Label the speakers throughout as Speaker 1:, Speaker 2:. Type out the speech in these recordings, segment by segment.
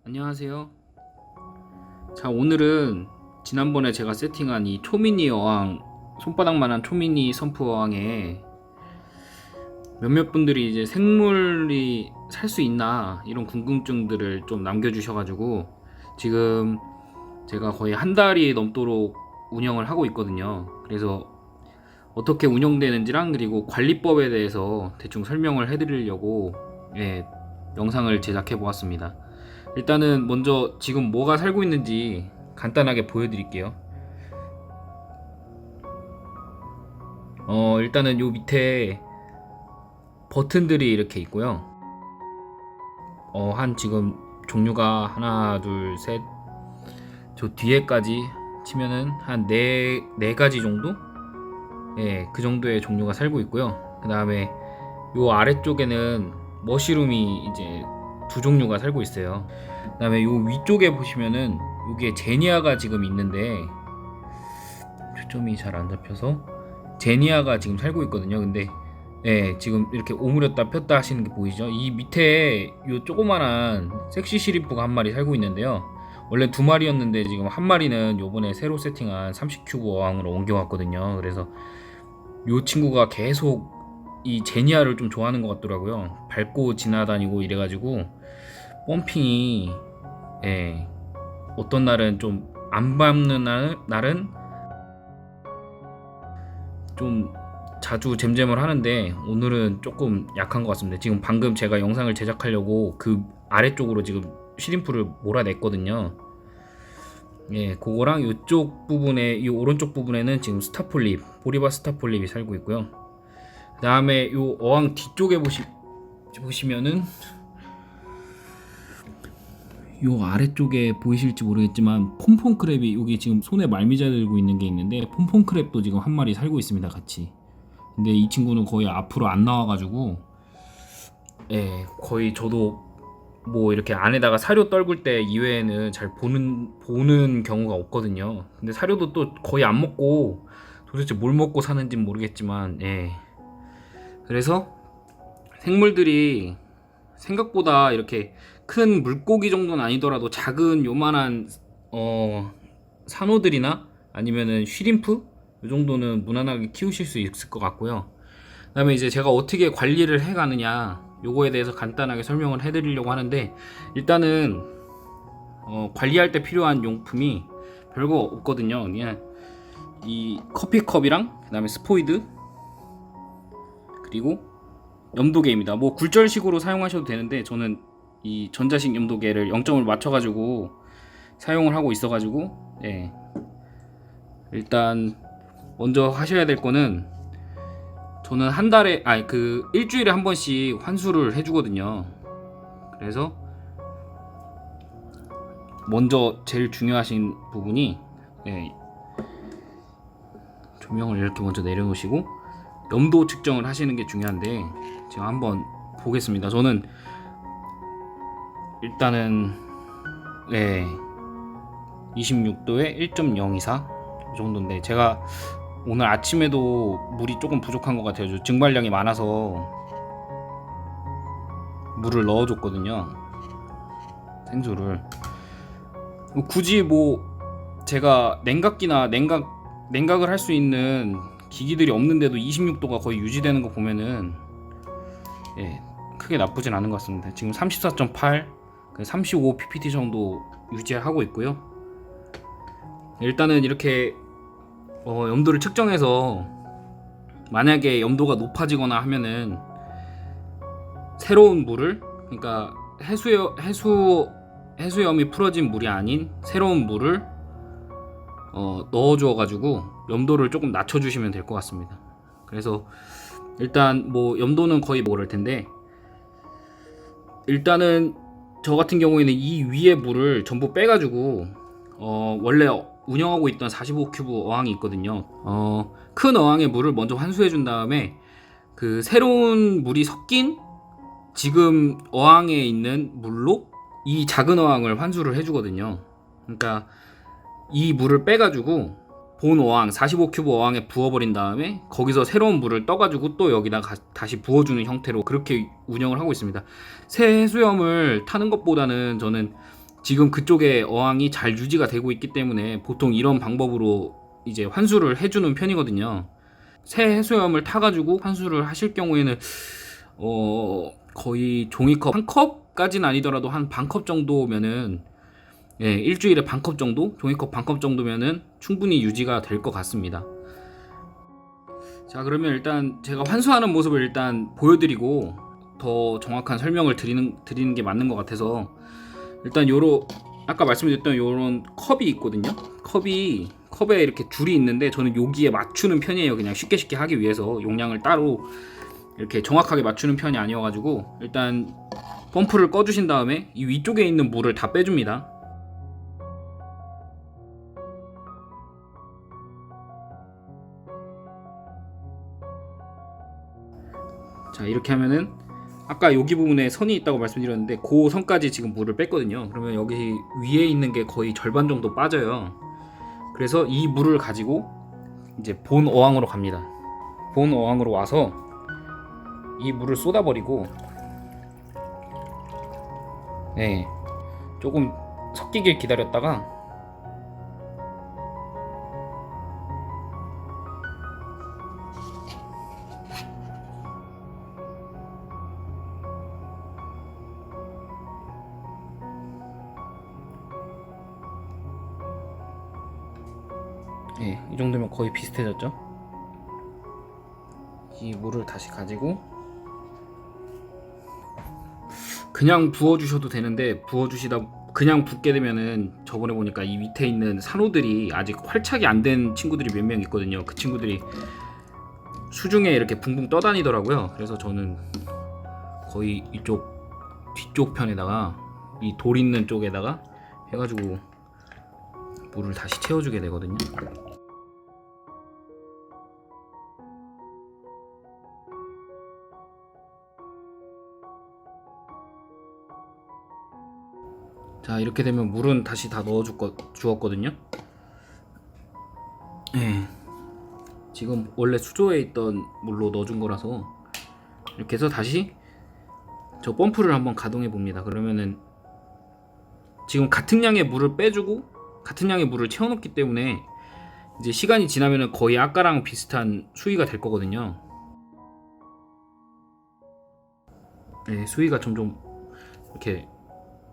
Speaker 1: 안녕하세요. 자, 오늘은 지난번에 제가 세팅한 이 초미니 어항, 손바닥만한 초미니 선프 어항에 몇몇 분들이 이제 생물이 살 수 있나 이런 궁금증들을 좀 남겨주셔가지고 지금 제가 거의 한 달이 넘도록 운영을 하고 있거든요. 그래서 어떻게 운영되는지랑 그리고 관리법에 대해서 대충 설명을 해드리려고 영상을 제작해 보았습니다. 일단은 먼저 지금 뭐가 살고 있는지 간단하게 보여드릴게요. 일단은 요 밑에 버튼들이 이렇게 있고요. 한 지금 종류가 하나, 둘, 셋, 저 뒤에까지 치면은 한 네 가지 정도? 그 정도의 종류가 살고 있고요. 그 다음에 요 아래쪽에는 머시룸이 이제 두 종류가 살고 있어요. 그 다음에 요 위쪽에 보시면은 요게 제니아가 지금 있는데 초점이 잘 안 잡혀서 제니아가 지금 살고 있거든요. 근데 지금 이렇게 오므렸다 폈다 하시는 게 보이죠? 이 밑에 요 조그만한 섹시 시림프가 한 마리 살고 있는데요. 원래 두 마리였는데 지금 한 마리는 요번에 새로 세팅한 30큐브 어항으로 옮겨왔거든요. 그래서 요 친구가 계속 이 제니아를 좀 좋아하는 것 같더라고요. 밟고 지나다니고 이래가지고 펌핑이 어떤 날은 좀 안 밟는 날은 좀 자주 잼잼을 하는데 오늘은 조금 약한 것 같습니다. 지금 방금 제가 영상을 제작하려고 그 아래쪽으로 지금 시림프를 몰아냈거든요. 그거랑 이쪽 부분에, 이 오른쪽 부분에는 지금 스타폴립, 보리바 스타폴립이 살고 있고요. 그 다음에 이 어항 뒤쪽에 보시면은 요 아래쪽에 보이실지 모르겠지만 폼폼크랩이 여기 지금 손에 말미잘 들고 있는 게 있는데 폼폼크랩도 지금 한 마리 살고 있습니다, 같이. 근데 이 친구는 거의 앞으로 안 나와가지고 거의 저도 뭐 이렇게 안에다가 사료 떨굴 때 이외에는 잘 보는 경우가 없거든요. 근데 사료도 또 거의 안 먹고 도대체 뭘 먹고 사는지 모르겠지만 그래서 생물들이 생각보다 이렇게 큰 물고기 정도는 아니더라도 작은 요만한 산호들이나 아니면은 쉬림프 이 정도는 무난하게 키우실 수 있을 것 같고요. 그 다음에 이제 제가 어떻게 관리를 해 가느냐 요거에 대해서 간단하게 설명을 해 드리려고 하는데, 일단은 관리할 때 필요한 용품이 별거 없거든요. 그냥 이 커피컵이랑 그 다음에 스포이드 그리고 염도계입니다. 뭐 굴절식으로 사용하셔도 되는데 저는 이 전자식 염도계를 0점을 맞춰가지고 사용을 하고 있어가지고 일단 먼저 하셔야 될 거는, 저는 한 달에 일주일에 한 번씩 환수를 해주거든요. 그래서 먼저 제일 중요하신 부분이 조명을 이렇게 먼저 내려놓으시고 염도 측정을 하시는 게 중요한데, 제가 한번 보겠습니다. 저는 일단은 26도에 1.024 이 정도인데, 제가 오늘 아침에도 물이 조금 부족한 것 같아요. 증발량이 많아서 물을 넣어줬거든요, 생수를. 굳이 뭐 제가 냉각기나 냉각을 할 수 있는 기기들이 없는데도 26도가 거의 유지되는 거 보면은 크게 나쁘진 않은 것 같습니다. 지금 34.8, 35 ppt 정도 유지하고 있고요. 일단은 이렇게 염도를 측정해서 만약에 염도가 높아지거나 하면은 새로운 물을, 그러니까 해수염이 풀어진 물이 아닌 새로운 물을 넣어줘 가지고 염도를 조금 낮춰주시면 될 것 같습니다. 그래서 일단 뭐 염도는 거의 모를 텐데, 일단은 저 같은 경우에는 이 위에 물을 전부 빼가지고 원래 운영하고 있던 45큐브 어항이 있거든요. 큰 어항에 물을 먼저 환수해 준 다음에 그 새로운 물이 섞인 지금 어항에 있는 물로 이 작은 어항을 환수를 해주거든요. 그러니까 이 물을 빼가지고 본 어항 45큐브 어항에 부어버린 다음에 거기서 새로운 물을 떠가지고 또 여기다 다시 부어주는 형태로 그렇게 운영을 하고 있습니다. 새 해수염을 타는 것보다는 저는 지금 그쪽에 어항이 잘 유지가 되고 있기 때문에 보통 이런 방법으로 이제 환수를 해주는 편이거든요. 새 해수염을 타가지고 환수를 하실 경우에는 거의 종이컵 한 컵까지는 아니더라도 한 반컵 정도면은, 예, 일주일에 반컵 정도? 종이컵 반컵 정도면은 충분히 유지가 될 것 같습니다. 자, 그러면 일단 제가 환수하는 모습을 일단 보여드리고 더 정확한 설명을 드리는 게 맞는 것 같아서, 일단 아까 말씀드렸던 요런 컵이 있거든요. 컵에 이렇게 줄이 있는데 저는 여기에 맞추는 편이에요. 그냥 쉽게 하기 위해서 용량을 따로 이렇게 정확하게 맞추는 편이 아니어가지고, 일단 펌프를 꺼주신 다음에 이 위쪽에 있는 물을 다 빼줍니다. 자, 이렇게 하면은 아까 여기 부분에 선이 있다고 말씀드렸는데 그 선까지 지금 물을 뺐거든요. 그러면 여기 위에 있는 게 거의 절반 정도 빠져요. 그래서 이 물을 가지고 이제 본 어항으로 갑니다. 본 어항으로 와서 이 물을 쏟아버리고, 네, 조금 섞이길 기다렸다가 이 정도면 거의 비슷해졌죠? 이 물을 다시 가지고 그냥 부어주셔도 되는데, 그냥 붓게 되면은 저번에 보니까 이 밑에 있는 산호들이 아직 활착이 안 된 친구들이 몇 명 있거든요. 그 친구들이 수중에 이렇게 붕붕 떠다니더라고요. 그래서 저는 거의 이쪽 뒤쪽 편에다가 이 돌 있는 쪽에다가 해가지고 물을 다시 채워주게 되거든요. 자, 이렇게 되면 물은 다시 다 주었거든요. 예, 지금 원래 수조에 있던 물로 넣어준 거라서 이렇게 해서 다시 저 펌프를 한번 가동해 봅니다. 그러면은 지금 같은 양의 물을 빼주고 같은 양의 물을 채워놓기 때문에 이제 시간이 지나면은 거의 아까랑 비슷한 수위가 될 거거든요. 네, 수위가 점점 이렇게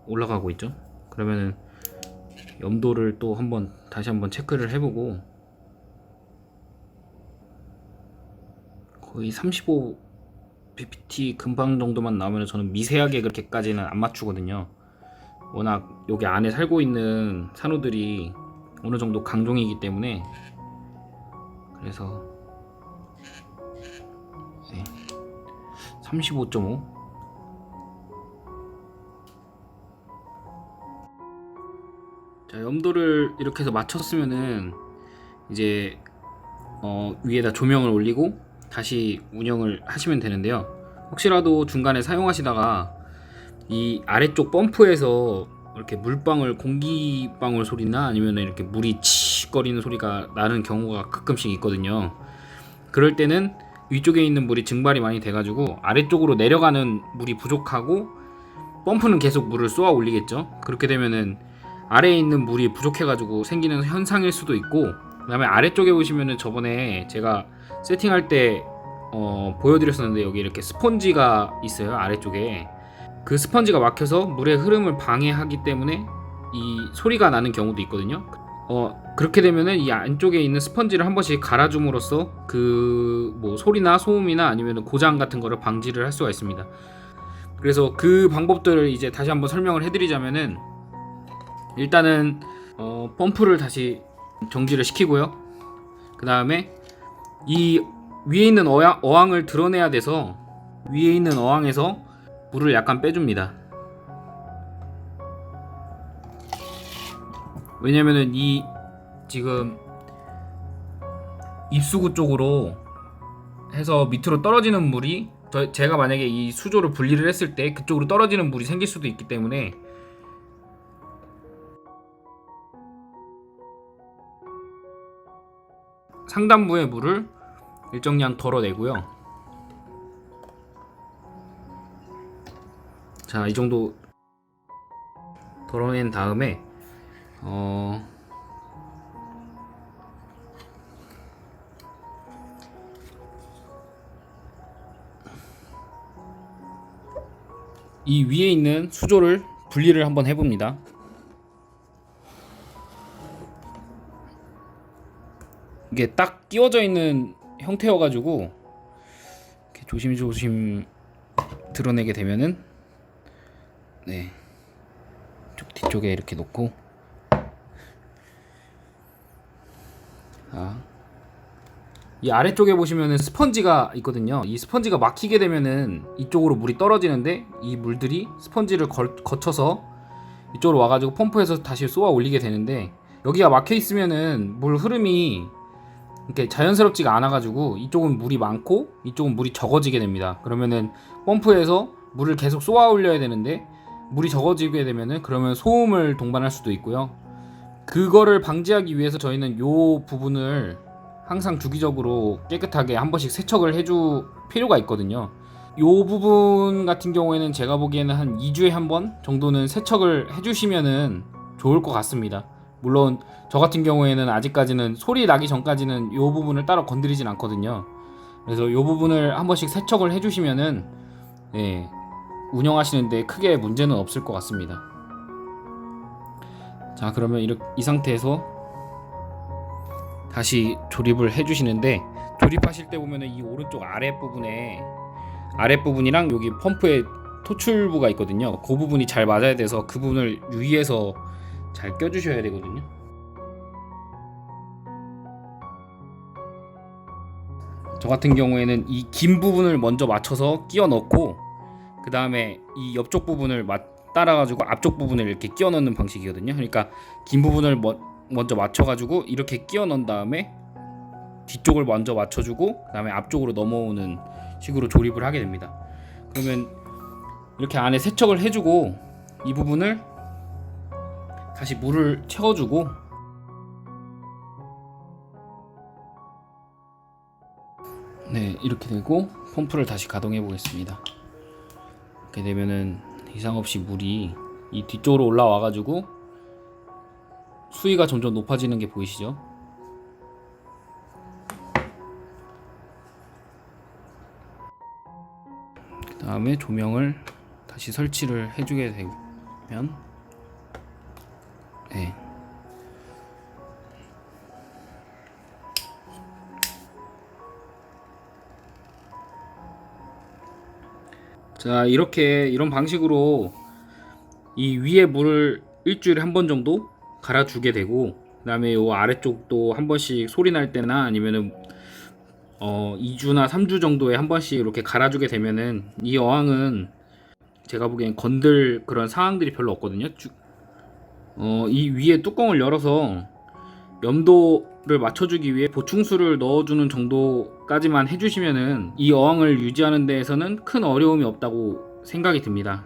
Speaker 1: 올라가고 있죠. 그러면은 염도를 또 다시 한번 체크를 해보고, 거의 35 ppt 금방 정도만 나오면 저는 미세하게 그렇게까지는 안 맞추거든요. 워낙 여기 안에 살고 있는 산호들이 어느 정도 강종이기 때문에. 그래서 35.5. 자, 염도를 이렇게 해서 맞췄으면은 이제 위에다 조명을 올리고 다시 운영을 하시면 되는데요. 혹시라도 중간에 사용하시다가 이 아래쪽 펌프에서 이렇게 물방울, 공기방울 소리나 아니면 이렇게 물이 치거리는 소리가 나는 경우가 가끔씩 있거든요. 그럴 때는 위쪽에 있는 물이 증발이 많이 돼가지고 아래쪽으로 내려가는 물이 부족하고, 펌프는 계속 물을 쏘아 올리겠죠. 그렇게 되면은 아래에 있는 물이 부족해가지고 생기는 현상일 수도 있고, 그 다음에 아래쪽에 보시면은 저번에 제가 세팅할 때 보여드렸었는데 여기 이렇게 스펀지가 있어요. 아래쪽에 그 스펀지가 막혀서 물의 흐름을 방해하기 때문에 이 소리가 나는 경우도 있거든요. 그렇게 되면은 이 안쪽에 있는 스펀지를 한 번씩 갈아줌으로써 그 뭐 소리나 소음이나 아니면 고장 같은 거를 방지를 할 수가 있습니다. 그래서 그 방법들을 이제 다시 한번 설명을 해드리자면은, 일단은 펌프를 다시 정지를 시키고요. 그 다음에 이 위에 있는 어항을 드러내야 돼서 위에 있는 어항에서 물을 약간 빼줍니다. 왜냐면은 이 지금 입수구 쪽으로 해서 밑으로 떨어지는 물이, 제가 만약에 이 수조를 분리를 했을 때 그쪽으로 떨어지는 물이 생길 수도 있기 때문에 상단부의 물을 일정량 덜어내고요. 자, 이 정도 덜어낸 다음에 이 위에 있는 수조를 분리를 한번 해봅니다. 이게 딱 끼워져 있는 형태여가지고 이렇게 조심조심 드러내게 되면은 네, 뒤쪽에 이렇게 놓고 이 아래쪽에 보시면은 스펀지가 있거든요. 이 스펀지가 막히게 되면은 이쪽으로 물이 떨어지는데 이 물들이 스펀지를 거쳐서 이쪽으로 와가지고 펌프에서 다시 쏘아 올리게 되는데, 여기가 막혀 있으면은 물 흐름이 이렇게 자연스럽지가 않아가지고 이쪽은 물이 많고 이쪽은 물이 적어지게 됩니다. 그러면은 펌프에서 물을 계속 쏘아 올려야 되는데 물이 적어지게 되면은 그러면 소음을 동반할 수도 있고요. 그거를 방지하기 위해서 저희는 요 부분을 항상 주기적으로 깨끗하게 한 번씩 세척을 해줄 필요가 있거든요. 요 부분 같은 경우에는 제가 보기에는 한 2주에 한 번 정도는 세척을 해주시면은 좋을 것 같습니다. 물론 저 같은 경우에는 아직까지는 소리 나기 전까지는 요 부분을 따로 건드리진 않거든요. 그래서 요 부분을 한 번씩 세척을 해주시면은 운영하시는데 크게 문제는 없을 것 같습니다. 자, 그러면 이 상태에서 다시 조립을 해주시는데, 조립하실 때 보면은 이 오른쪽 아랫부분이랑 여기 펌프의 토출부가 있거든요. 그 부분이 잘 맞아야 돼서 그 부분을 위에서 잘 껴주셔야 되거든요. 저 같은 경우에는 이 긴 부분을 먼저 맞춰서 끼워 넣고 그 다음에 이 옆쪽 부분을 따라가지고 앞쪽 부분을 이렇게 끼워 넣는 방식이거든요. 그러니까 긴 부분을 먼저 맞춰가지고 이렇게 끼워 넣은 다음에 뒤쪽을 먼저 맞춰주고 그 다음에 앞쪽으로 넘어오는 식으로 조립을 하게 됩니다. 그러면 이렇게 안에 세척을 해주고 이 부분을 다시 물을 채워주고 이렇게 되고 펌프를 다시 가동해 보겠습니다. 이렇게 되면은 이상 없이 물이 이 뒤쪽으로 올라와 가지고 수위가 점점 높아지는 게 보이시죠? 그 다음에 조명을 다시 설치를 해주게 되면 자, 이런 방식으로 이 위에 물을 일주일에 한 번 정도 갈아주게 되고, 그 다음에 요 아래쪽도 한 번씩 소리 날 때나 아니면은 2주나 3주 정도에 한 번씩 이렇게 갈아주게 되면은 이 어항은 제가 보기엔 건들 그런 상황들이 별로 없거든요. 이 위에 뚜껑을 열어서 염도를 맞춰주기 위해 보충수를 넣어주는 정도까지만 해주시면은 이 어항을 유지하는 데에서는 큰 어려움이 없다고 생각이 듭니다.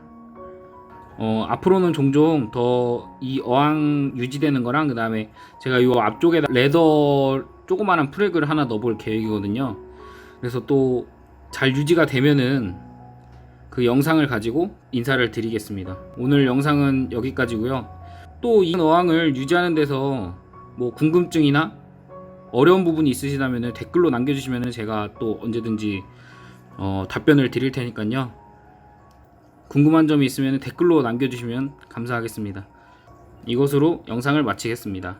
Speaker 1: 앞으로는 종종 더 이 어항 유지되는 거랑 그 다음에 제가 이 앞쪽에 레더 조그마한 프렉을 하나 넣어볼 계획이거든요. 그래서 또 잘 유지가 되면은 그 영상을 가지고 인사를 드리겠습니다. 오늘 영상은 여기까지고요. 또 이 어항을 유지하는 데서 뭐 궁금증이나 어려운 부분이 있으시다면 댓글로 남겨주시면 제가 또 언제든지 답변을 드릴 테니까요. 궁금한 점이 있으면 댓글로 남겨주시면 감사하겠습니다. 이것으로 영상을 마치겠습니다.